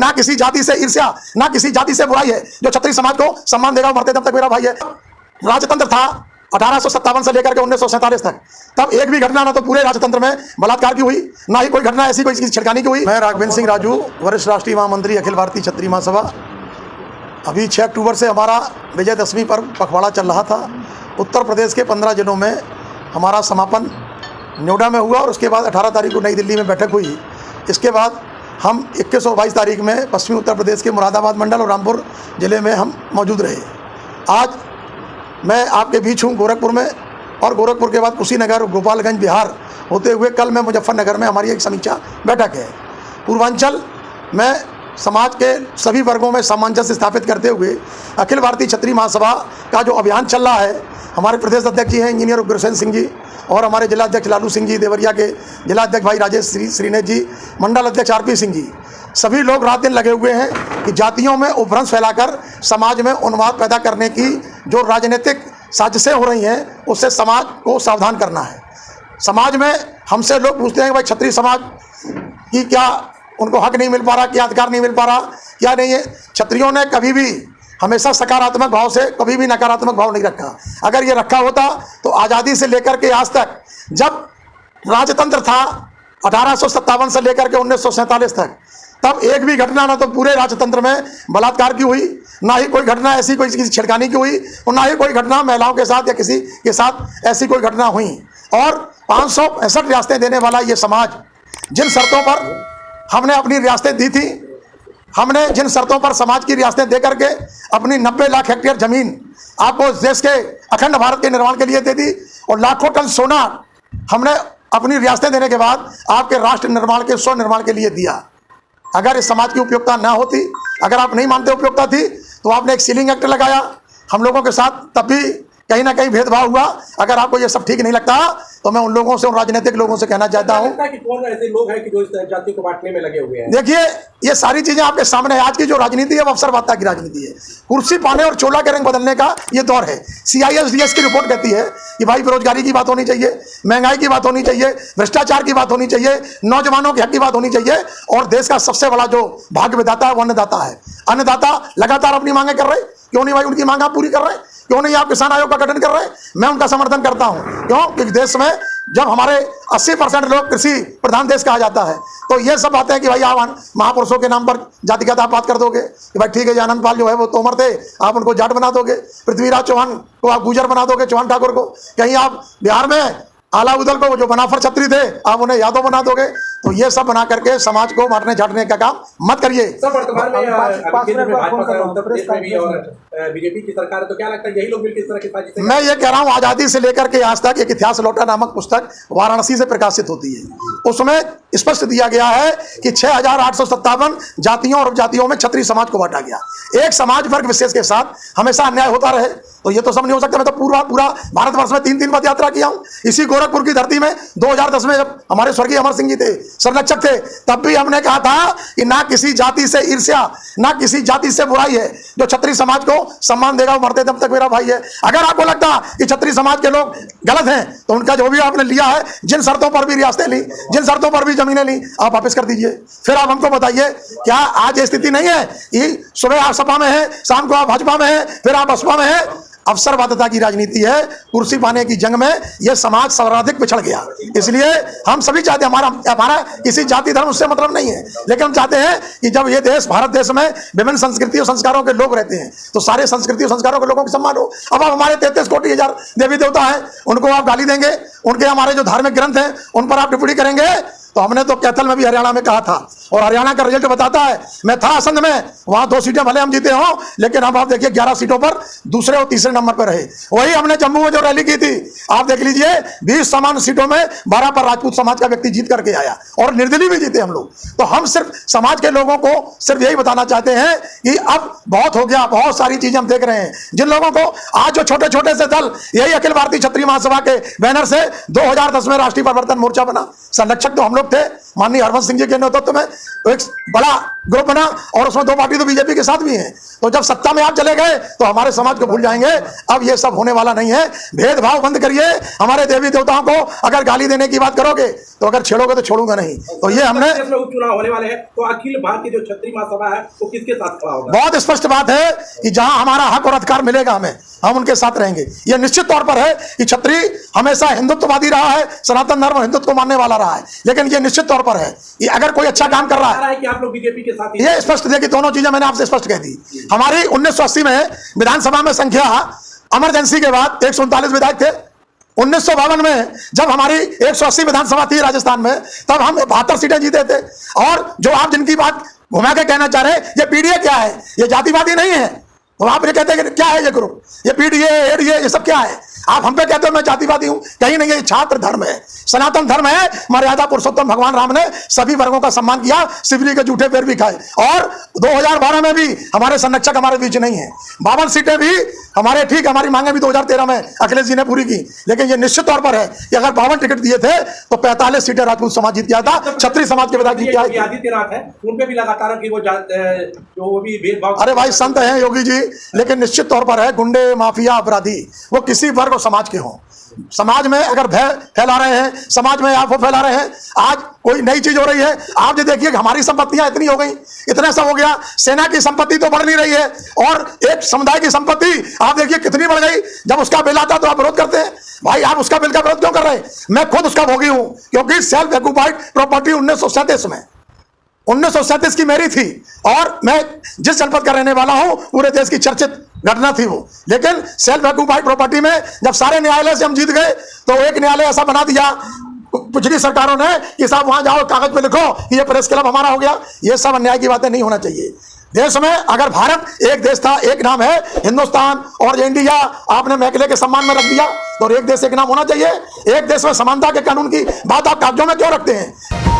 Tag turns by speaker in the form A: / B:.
A: ना किसी जाति से ईर्ष्या, ना किसी जाति से बुराई है। जो क्षत्रिय समाज को सम्मान देगा वो मरते दम तक मेरा भाई है। राजतंत्र था 1857 से लेकर के 1947 तक, तब एक भी घटना ना तो पूरे राजतंत्र में बलात्कार की हुई, ना ही कोई घटना ऐसी कोई छिड़कानी की हुई। मैं राघवेंद्र सिंह राजू, वरिष्ठ राष्ट्रीय महामंत्री अखिल भारतीय क्षत्रिय महासभा। अभी 6 अक्टूबर से हमारा विजयदशमी पर्व पखवाड़ा चल रहा था। उत्तर प्रदेश के 15 जिलों में हमारा समापन नोएडा में हुआ और उसके बाद 18 तारीख को नई दिल्ली में बैठक हुई। इसके बाद हम 21 और 22 तारीख में पश्चिमी उत्तर प्रदेश के मुरादाबाद मंडल और रामपुर ज़िले में हम मौजूद रहे। आज मैं आपके बीच हूँ गोरखपुर में, और गोरखपुर के बाद कुशीनगर, गोपालगंज, बिहार होते हुए कल मैं मुजफ्फरनगर में हमारी एक समीक्षा बैठक है। पूर्वांचल में समाज के सभी वर्गों में सामंजस्य स्थापित करते हुए अखिल भारतीय क्षत्रिय महासभा का जो अभियान चल रहा है, हमारे प्रदेश अध्यक्ष जी हैं इंजीनियर उग्रसेन सिंह जी, और हमारे जिला अध्यक्ष लालू सिंह जी, देवरिया के जिला अध्यक्ष भाई राजेश श्रीनेथ जी, मंडल अध्यक्ष आरपी सिंह जी, सभी लोग रात दिन लगे हुए हैं कि जातियों में उपभ्रंश फैलाकर समाज में उन्माद पैदा करने की जो राजनीतिक साजिशें हो रही हैं उससे समाज को सावधान करना है। समाज में हमसे लोग पूछते हैं कि भाई क्षत्रिय समाज की क्या उनको हक नहीं मिल पा रहा, क्या अधिकार नहीं मिल पा रहा, क्या नहीं है। क्षत्रियों ने कभी भी हमेशा सकारात्मक भाव से कभी भी नकारात्मक भाव नहीं रखा। अगर ये रखा होता तो आज़ादी से लेकर के आज तक, जब राजतंत्र था 1857 से लेकर के 1947 तक, तब एक भी घटना ना तो पूरे राजतंत्र में बलात्कार की हुई, ना ही कोई घटना ऐसी कोई किसी छिड़कानी की हुई, और ना ही कोई घटना महिलाओं के साथ या किसी के साथ ऐसी कोई घटना हुई। और 565 रियासतें देने वाला ये समाज, जिन शर्तों पर हमने अपनी रियासतें दी थी, हमने जिन शर्तों पर समाज की रियासतें दे करके अपनी 90 लाख हेक्टेयर जमीन आपको देश के अखंड भारत के निर्माण के लिए दे दी, और लाखों टन सोना हमने अपनी रियासतें देने के बाद आपके राष्ट्र निर्माण के स्व निर्माण के लिए दिया। अगर इस समाज की उपयोगिता ना होती, अगर आप नहीं मानते उपयोगिता थी, तो आपने एक सीलिंग एक्ट लगाया हम लोगों के साथ, तब भी कहीं ना कहीं भेदभाव हुआ। अगर आपको ये सब ठीक नहीं लगता तो मैं उन लोगों से, उन राजनीतिक लोगों से कहना चाहता हूँ
B: कि कौन ऐसे लोग हैं कि जो इस जाति को बांटने में लगे हुए हैं।
A: देखिए, ये सारी चीजें आपके सामने है। आज की जो राजनीति है वो अवसरवादिता की राजनीति है। कुर्सी पाने और चोला के रंग बदलने का ये दौर है। CISDS की रिपोर्ट कहती है कि भाई बेरोजगारी की बात होनी चाहिए, महंगाई की बात होनी चाहिए, भ्रष्टाचार की बात होनी चाहिए, नौजवानों के हक की बात होनी चाहिए, और देश का सबसे बड़ा जो भाग्य विधाता है वो अन्नदाता है। अन्नदाता लगातार अपनी मांगे कर रहे, क्यों नहीं भाई उनकी मांग आप पूरी कर रहे हैं? क्यों नहीं आप किसान आयोग का गठन कर रहे हैं? मैं उनका समर्थन करता हूं। क्यों? क्योंकि देश में जब हमारे 80% लोग कृषि प्रधान देश कहा जाता है, तो ये सब बातें कि भाई आप महापुरुषों के नाम पर जातिगत आप बात कर दोगे कि भाई ठीक है, आनंदपाल जो है वो तोमर थे, आप उनको जाट बना दोगे, पृथ्वीराज चौहान को आप गुजर बना दोगे, चौहान ठाकुर को, कहीं आप बिहार में आलाउदल को जो बनाफर छत्री थे आप उन्हें यादव बना दोगे। तो ये सब बना करके समाज को बांटने झाटने का काम मत करिए।
B: वर्तमान में उत्तर प्रदेश में भी और बीजेपी की सरकार है, तो क्या लगता है यही लोग मिलकर इस तरह की साजिश?
A: मैं ये कह रहा हूँ, आजादी से लेकर के आज तक एक इतिहास लौटा नामक पुस्तक वाराणसी से प्रकाशित होती है। उसमें स्पष्ट दिया गया है कि 6857 जातियों और उपजातियों में क्षत्रिय समाज को बांटा गया। एक समाज वर्ग विशेष के साथ हमेशा अन्याय होता रहे तो ये तो सब नहीं हो सकता। मैं तो पूरा भारतवर्ष में 3 पद यात्रा किया हूँ। इसी गोरखपुर की धरती में 2010 में जब हमारे स्वर्गीय अमर सिंह जी थे, संरक्षक थे, तब भी हमने कहा था कि ना किसी जाति से ईर्ष्या, ना किसी जाति से बुराई है। जो क्षत्रिय समाज को सम्मान देगा वो मरते दम तक मेरा भाई है। अगर आपको लगता कि क्षत्रिय समाज के लोग गलत हैं तो उनका जो भी आपने लिया है, जिन शर्तों पर भी रियासतें ली, जिन शर्तों पर भी जमीनें ली, आप वापस कर दीजिए। फिर आप हमको बताइए, क्या आज ये स्थिति नहीं है कि सुबह आप सपा में है, शाम को आप भाजपा में है, फिर आप बसपा में है? अवसरवादिता की राजनीति है। कुर्सी पाने की जंग में यह समाज सर्वाधिक पिछड़ गया। इसलिए हम सभी चाहते हैं, हमारा किसी जाति धर्म उससे मतलब नहीं है, लेकिन हम चाहते हैं कि जब ये देश, भारत देश में विभिन्न संस्कृति और संस्कारों के लोग रहते हैं तो सारे संस्कृति और संस्कारों के लोगों का सम्मान हो। अब आप हमारे 33 कोटि हजार देवी देवता हैं, उनको आप गाली देंगे, उनके हमारे जो धार्मिक ग्रंथ हैं उन पर आप टिप्पणी करेंगे। तो हमने तो कैथल में भी हरियाणा में कहा था, और हरियाणा का रिजल्ट बताता है। मैं था असंध में, वहां 2 सीटें भले हम जीते हों, लेकिन अब आप देखिए 11 सीटों पर दूसरे और तीसरे नंबर पर रहे। वही हमने जम्मू में जो रैली की थी, आप देख लीजिए, 20 समान सीटों में 12 पर राजपूत समाज का व्यक्ति जीत करके आया, और निर्दलीय भी जीते हम लोग। तो हम सिर्फ समाज के लोगों को सिर्फ यही बताना चाहते हैं कि अब बहुत हो गया, बहुत सारी चीजें हम देख रहे हैं। जिन लोगों को आज जो छोटे छोटे से दल, यही अखिल भारतीय क्षत्रिय महासभा के बैनर से 2010 में राष्ट्रीय परिवर्तन मोर्चा बना, संरक्षक तो हम लोग लोग थे, माननीय हरवंश सिंह जी के नेतृत्व में एक बड़ा ग्रुप बना और उसमें 2 पार्टी तो बीजेपी के साथ भी हैं। तो जब सत्ता में आप चले गए तो हमारे समाज को भूल जाएंगे। अब ये सब होने वाला नहीं है। भेदभाव बंद करिए। हमारे देवी देवताओं को अगर गाली देने की बात करोगे तो अगर छेड़ोगे तो छोड़ूंगा नहीं। तो ये हमने
B: उपचुनाव होने वाले हैं, तो अखिल भारतीय जो क्षत्रिय महासभा है वो किसके साथ खड़ा होगा?
A: बहुत स्पष्ट बात है कि जहां हमारा हक और अधिकार मिलेगा हमें, हम उनके साथ रहेंगे। यह निश्चित तौर पर है कि क्षत्रिय हमेशा हिंदुत्ववादी रहा है, सनातन धर्म हिंदुत्व को मानने वाला रहा है, लेकिन यह निश्चित तौर पर है कि अगर कोई अच्छा काम कर रहा है
B: कि आप लोग बीजेपी के साथ,
A: ये स्पष्ट है कि दोनों चीजें मैंने आपसे स्पष्ट कह दी। हमारी 1980 में विधानसभा में संख्या इमरजेंसी के बाद 139 विधायक थे। 1952 में जब हमारी 180 विधानसभा थी राजस्थान में, तब हम 72 सीटें जीते थे। और जो आप जिनकी बात घुमा के कहना चाह रहे हैं, ये पीडीए क्या है? ये जातिवादी नहीं है। तो आप ये कहते हैं कि क्या है ये ग्रुप, ये पीडीए एडीए ये सब क्या है? आप हम पे कहते हो मैं जातिवादी हूं, कहीं नहीं। ये छात्र धर्म है, सनातन धर्म है। मर्यादा पुरुषोत्तम भगवान राम ने सभी वर्गों का सम्मान किया, शिवरी के जूठे पैर भी खाए। और 2012 में भी हमारे संरक्षक हमारे बीच नहीं है। 52 सीटें भी हमारे, ठीक, हमारी मांगे भी 2013 में अखिलेश जी ने पूरी की, लेकिन ये निश्चित तौर पर है कि अगर 52 टिकट दिए थे तो 45 सीटें राजपूत समाज जीत गया था, क्षत्रिय समाज के विधायक जीत गया।
B: आदित्यनाथ है, उन पे भी लगातार कि वो भी भेदभाव।
A: अरे भाई संत हैं योगी जी, लेकिन निश्चित तौर पर है गुंडे माफिया अपराधी वो किसी वर्ग और समाज के हों, समाज में अगर भय फैला रहे हैं, समाज में आप वो फैला रहे हैं। आज कोई नई चीज हो रही है, आप जो देखिए हमारी संपत्तियां इतनी हो गई, इतना सब हो गया। सेना की संपत्ति तो बढ़ नहीं रही है और एक समुदाय की संपत्ति आप देखिए कितनी बढ़ गई। जब उसका बिल आता तो आप विरोध करते हैं। भाई आप उसका बिल का विरोध क्यों कर रहे हैं? मैं खुद उसका भोगी हूं, क्योंकि सेल्फ ऑक्युपाइड प्रॉपर्टी 1937 में 1937 की मेरी थी और मैं जिस जनपद का रहने वाला हूं, पूरे देश की चर्चित घटना थी वो। लेकिन सेल्फ ऑक्युपाइड प्रॉपर्टी में जब सारे न्यायालय से हम जीत गए तो एक न्यायालय ऐसा बना दिया पिछली सरकारों ने कि साहब वहां जाओ कागज पे लिखो कि ये प्रेस क्लब हमारा हो गया। ये सब अन्याय की बातें नहीं होना चाहिए। देश में अगर भारत एक देश था, एक नाम है हिंदुस्तान, और इंडिया आपने मैकले के सम्मान में रख दिया, तो एक देश एक नाम होना चाहिए। एक देश में समानता के कानून की बात आप कागजों में क्यों रखते हैं?